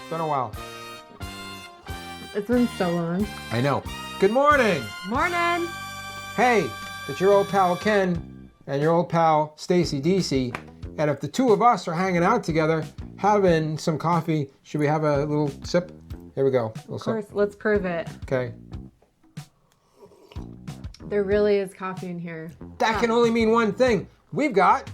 been a while. It's been so long. I know. Good morning. Morning. Hey, it's your old pal Ken and your old pal Stacy DC. And if the two of us are hanging out together, having some coffee, should we have a little sip? Here we go. Of course, let's prove it. Okay. There really is coffee in here. That can only mean one thing. We've got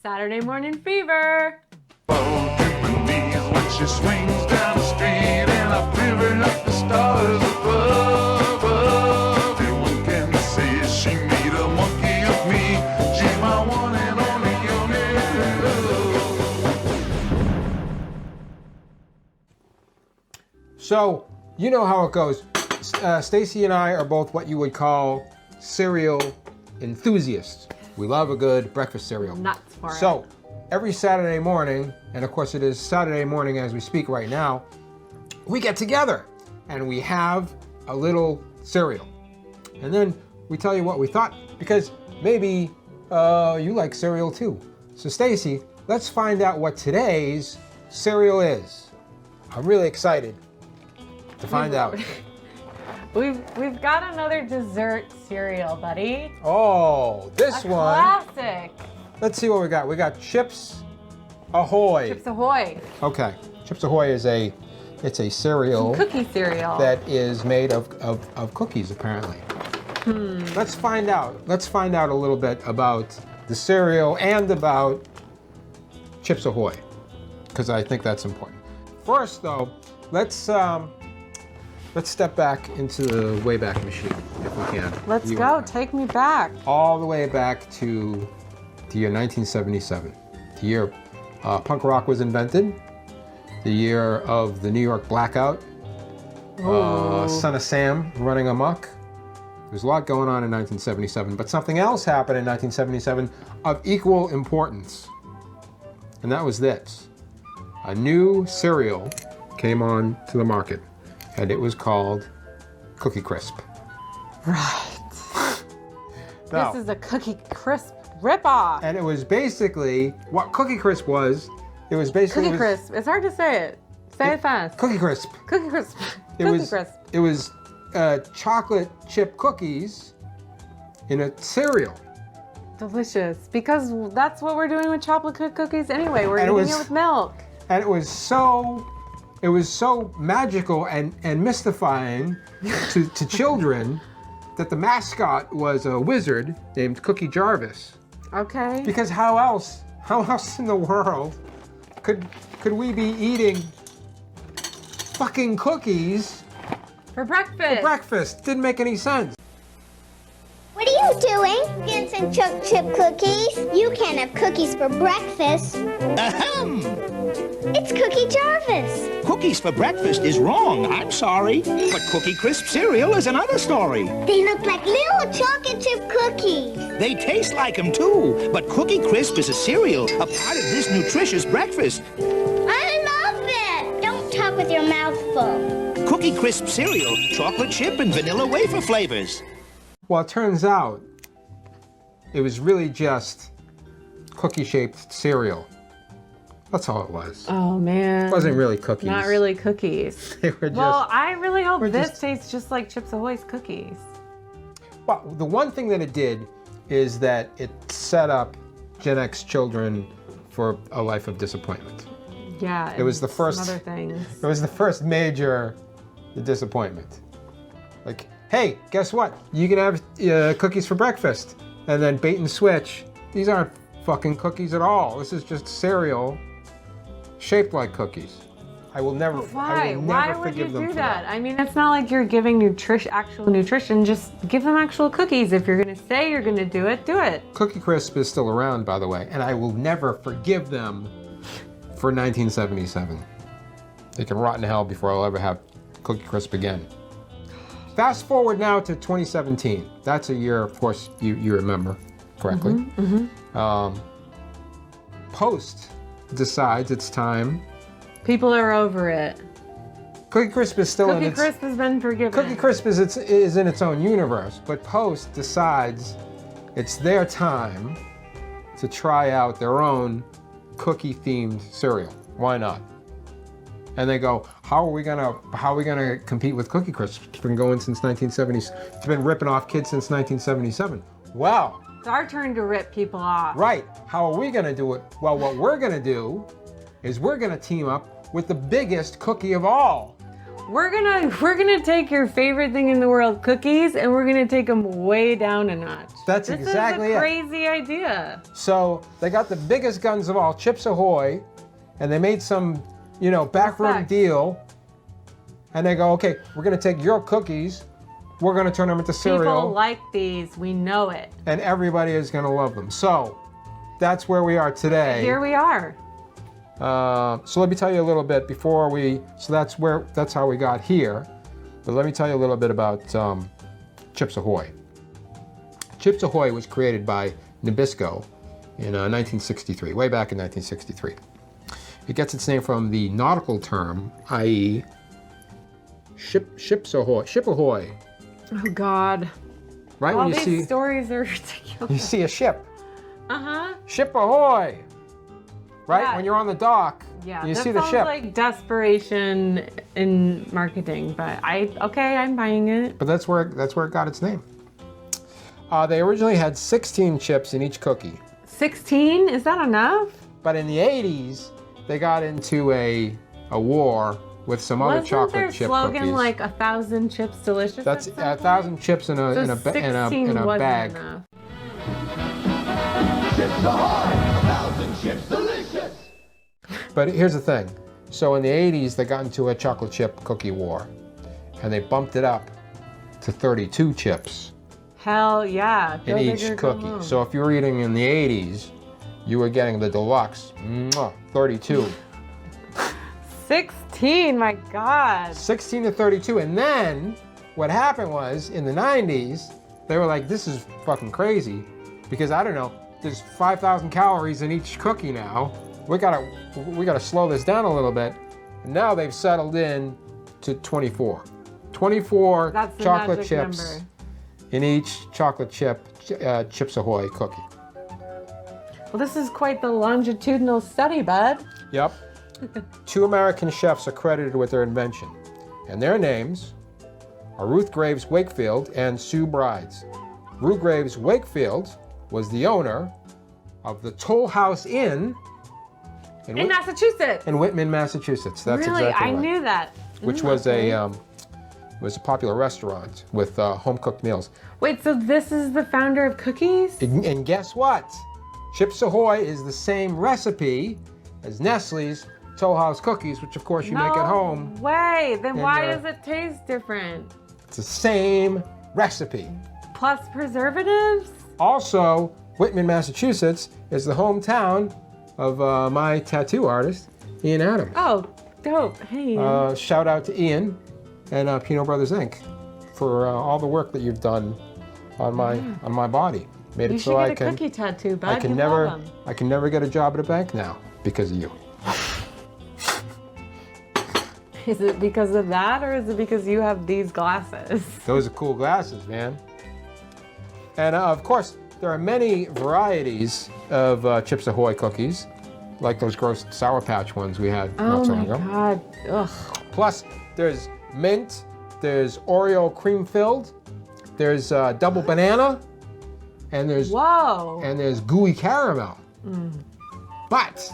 Saturday morning fever. When she swings down the street and I pivot up the stars above. Everyone can say she made a monkey of me. She's my one and only unit. So, you know how it goes. Stacy and I are both what you would call cereal enthusiasts. We love a good breakfast cereal. Nuts for it. So, every Saturday morning, and of course it is Saturday morning as we speak right now, we get together and we have a little cereal. And then we tell you what we thought, because maybe you like cereal too. So Stacy, let's find out what today's cereal is. I'm really excited to find out. We've got another dessert cereal, buddy. Oh, this one. Classic. Let's see what we got. We got Chips Ahoy. Chips Ahoy. Okay, Chips Ahoy is a cereal Cookie cereal. that is made of cookies apparently. Let's find out. Let's find out a little bit about the cereal and about Chips Ahoy, because I think that's important. First though, let's step back into the Wayback Machine if we can. Let's go. Take me back. All the way back to the year 1977, the year punk rock was invented, the year of the New York blackout, Son of Sam running amok. There's a lot going on in 1977, but something else happened in 1977 of equal importance, and that was this. A new cereal came on to the market, and it was called Cookie Crisp. Right. Now, This is a Cookie Crisp ripoff. and it was basically what Cookie Crisp was. It was basically Cookie Crisp. It's hard to say it. Say it fast. Cookie Crisp. Cookie Crisp. It Cookie was Crisp. it was chocolate chip cookies in a cereal. Delicious. Because that's what we're doing with chocolate chip cookies anyway. We're And it eating was- it with milk. And it was so magical and mystifying to children that the mascot was a wizard named Cookie Jarvis. Okay. Because how else in the world could we be eating fucking cookies For breakfast. for breakfast? Didn't make any sense. What are you doing? Instant choc chip cookies? You can't have cookies for breakfast. Ahem! It's Cookie Jarvis. Cookies for breakfast is wrong, I'm sorry. But Cookie Crisp cereal is another story. They look like little chocolate chip cookies. They taste like 'em too, but Cookie Crisp is a cereal, a part of this nutritious breakfast. I love it. Don't talk with your mouth full. Cookie Crisp cereal, chocolate chip and vanilla wafer flavors. Well, it turns out it was really just cookie-shaped cereal. That's all it was. Oh, man. It wasn't really cookies. Not really cookies. They were just. Well, I really hope we're this just- tastes just like Chips Ahoy's cookies. Well, the one thing that it did is that it set up Gen X children for a life of disappointment. Yeah. It was the and first- some other things. It was the first major disappointment. Like, hey, guess what? You can have cookies for breakfast. And then bait and switch. These aren't fucking cookies at all. This is just cereal shaped like cookies. I will never, Why? I will Why never would you forgive them do for that? I mean, it's not like you're giving actual nutrition. Just give them actual cookies. If you're going to say you're going to do it, do it. Cookie Crisp is still around, by the way, and I will never forgive them for 1977. They can rot in hell before I'll ever have Cookie Crisp again. Fast forward now to 2017. That's a year, of course, you remember correctly. Post decides it's time. People are over it. Cookie Crisp is still in Cookie its... Crisp has been forgiven. Cookie Crisp is in its own universe, but Post decides it's their time to try out their own cookie-themed cereal. Why not? and they go, how are we gonna compete with Cookie Crisp? It's been going since 1970. It's been ripping off kids since 1977. Well, It's our turn to rip people off. right. How are we gonna do it? Well, what we're gonna do is we're gonna team up with the biggest cookie of all. We're gonna take your favorite thing in the world, cookies, and we're gonna take them way down a notch. That's exactly This is it. a crazy idea. So they got the biggest guns of all, Chips Ahoy, and they made some, backroom Respect. deal. And they go, okay, we're gonna take your cookies, we're gonna turn them into cereal, People like these. We know it. and everybody is gonna love them. So that's where we are today. Here we are. So let me tell you a little bit before that's how we got here. But let me tell you a little bit about Chips Ahoy. Chips Ahoy was created by Nabisco in 1963, way back in 1963. It gets its name from the nautical term, i.e. ship ahoy, Oh God. right? All When you these see stories are you ridiculous. see a ship, Uh-huh. ship ahoy, right? Yeah. When you're on the dock, Yeah, you that see the sounds ship. like desperation in marketing, but I'm buying it. But that's where it got its name. They originally had 16 chips in each cookie, 16? Is that enough? but in the 80s they got into a war with some other Wasn't chocolate their chip slogan cookies. like 1,000 chips delicious? That's at some point? 1,000 chips in a So in a 16 in a wasn't bag. enough. Chips Ahoy, 1,000 chips delicious. But here's the thing. So in the 80s they got into a chocolate chip cookie war, and they bumped it up to 32 chips Hell yeah. in Go each big or go cookie. home. So if you were eating in the 80s, you were getting the deluxe, 32. 16, my God. 16 to 32. And then what happened was in the 90s, they were like, this is fucking crazy because I don't know, there's 5,000 calories in each cookie now. We gotta slow this down a little bit. And now they've settled in to 24. 24 That's the chocolate magic chips number. in each chocolate chip Chips Ahoy cookie. Well, this is quite the longitudinal study, bud. Yep. 2 American chefs are credited with their invention, and their names are Ruth Graves Wakefield and Sue Brides. Ruth Graves Wakefield was the owner of the Toll House Inn In Massachusetts. in Whitman, Massachusetts. That's Really? exactly I right. knew that. Which was a popular restaurant with home cooked meals. Wait, so this is the founder of cookies? And guess what? Chips Ahoy is the same recipe as Nestle's Toll House cookies, which of course you make at home. Way. Then why your- does it taste different? It's the same recipe. Plus preservatives? Also, Whitman, Massachusetts is the hometown of my tattoo artist, Ian Adams. Oh, dope. Hey. Shout out to Ian and Pino Brothers Inc. for all the work that you've done on my body. Made you it should so get I a can cookie tattoo, bud. I can You never love 'em. I can never get a job at a bank now because of you. Is it because of that, or is it because you have these glasses? Those are cool glasses, man. And of course, there are many varieties of Chips Ahoy cookies, like those gross Sour Patch ones we had Oh not so my long ago. God. Ugh. Plus, there's mint, there's Oreo cream filled, there's double banana, and there's gooey caramel. But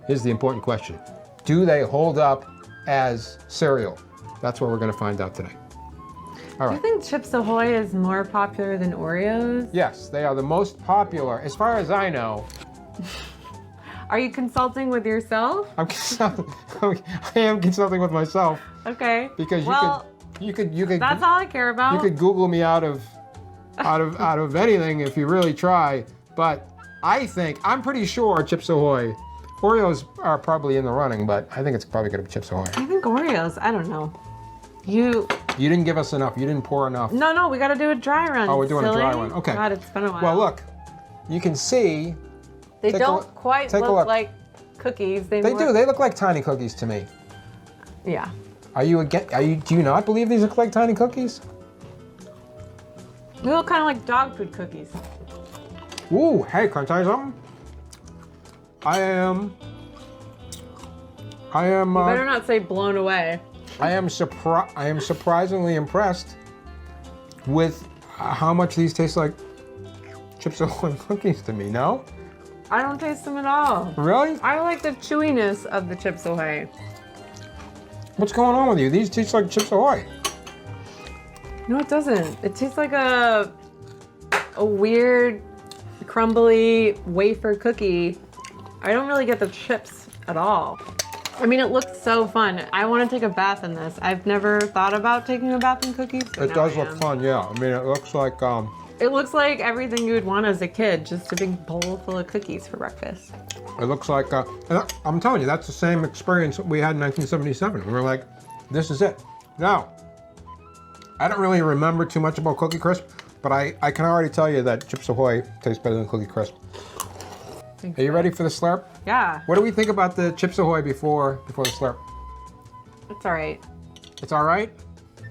here's the important question: do they hold up as cereal? That's what we're going to find out today. All Do right. you think Chips Ahoy is more popular than Oreos? Yes, they are the most popular, as far as I know. Are you consulting with yourself? I am consulting with myself Okay. because you could That's all I care about. you could Google me out of anything if you really try. But I'm pretty sure Chips Ahoy, Oreos are probably in the running, but I think it's probably going to be Chips Ahoy. I think Oreos. I don't know. You didn't give us enough. You didn't pour enough. No, we got to do a dry run. Oh, we're doing a dry silly. one. Okay. God, it's been a while. Well, look, you can see they take a don't look- quite take a look look. like cookies. they do. They look like tiny cookies to me. Yeah. Do you not believe these look like tiny cookies? They look kind of like dog food cookies. Ooh, hey, can I tell you something? I am. Better not say blown away. I am surprisingly impressed with how much these taste like Chips Ahoy cookies to me. No? I don't taste them at all. Really? I like the chewiness of the Chips Ahoy. What's going on with you? These taste like Chips Ahoy. No, it doesn't. It tastes like a weird, crumbly wafer cookie. I don't really get the chips at all. I mean, it looks so fun. I want to take a bath in this. I've never thought about taking a bath in cookies. It does look fun, yeah. I mean, it looks like It looks like everything you would want as a kid, just a big bowl full of cookies for breakfast. it looks like. And I'm telling you, that's the same experience we had in 1977. We were like, this is it. Now, I don't really remember too much about Cookie Crisp, but I can already tell you that Chips Ahoy tastes better than Cookie Crisp. Are you ready for the slurp? Yeah, What do we think about the Chips Ahoy before the slurp? it's all right. It's all right.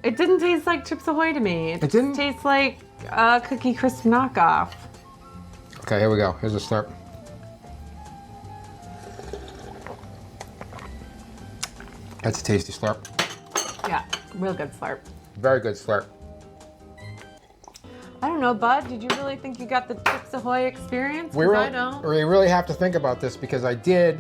It didn't taste like Chips Ahoy to me. It didn't? taste like a Cookie Crisp knockoff. Okay, here we go. Here's the slurp. That's a tasty slurp. Yeah, real good slurp. Very good slurp. I don't know, Bud. Did you really think you got the Chips Ahoy experience? We 'Cause really, I don't. we really have to think about this because I did.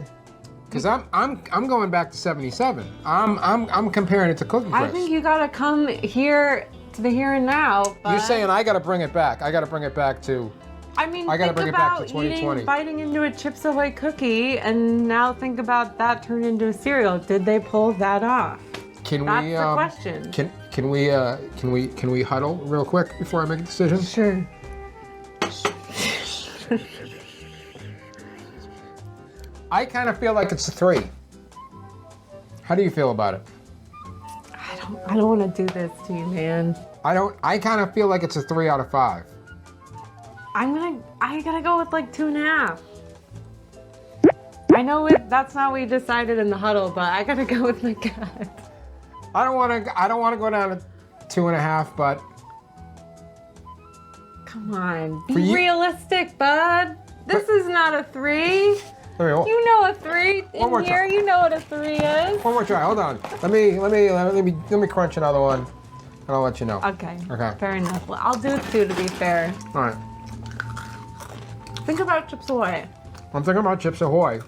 Because I'm going back to 77. I'm comparing it to Cookie Crisp. I think you gotta come here to the here and now. Bud. You're saying I got to bring it back. I got to bring it back to. I mean, I gotta think bring it back to about 2020. biting into a Chips Ahoy cookie, and now think about that turned into a cereal. Did they pull that off? Can That's we? the question. Can we huddle real quick before I make a decision? Sure. I kind of feel like it's a 3. How do you feel about it? I don't want to do this to you, man. I kind of feel like it's a 3 out of 5. I gotta go with like 2.5. I know that's not what we decided in the huddle, but I gotta go with my gut. I don't want to go down to 2.5, but Come on, For be you- realistic, bud. This is not a 3. Let me, You know a 3 One more in here. time. You know what a 3 is. one more try. Hold on. Let me crunch another one, and I'll let you know. Okay. Okay. Fair enough. Well, I'll do a 2 to be fair. All right. Think about Chips Ahoy. I'm thinking about Chips Ahoy.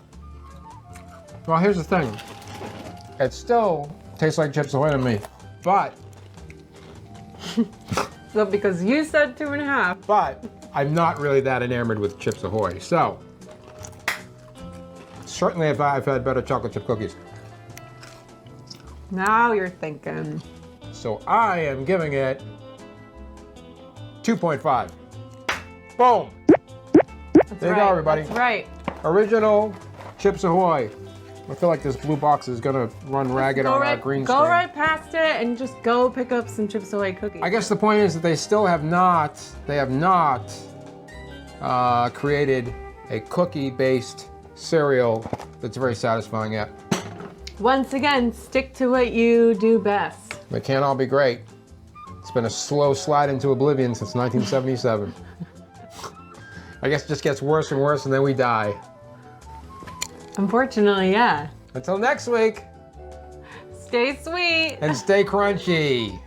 Well, here's the thing. It still tastes like Chips Ahoy to me, but So because you said 2.5. I'm not really that enamored with Chips Ahoy. So certainly, I've had better chocolate chip cookies. Now you're thinking. So I am giving it 2.5. Boom. That's There you right. go, everybody. That's right. Original Chips Ahoy. I feel like this blue box is gonna run ragged on our green go screen. right past it and just go pick up some Chips Ahoy cookies. I guess the point is that they still have not. They have not created a cookie-based cereal that's very satisfying yet. Once again, stick to what you do best. They can't all be great. It's been a slow slide into oblivion since 1977. I guess it just gets worse and worse, and then we die. Unfortunately, yeah. Until next week, Stay sweet. and stay crunchy.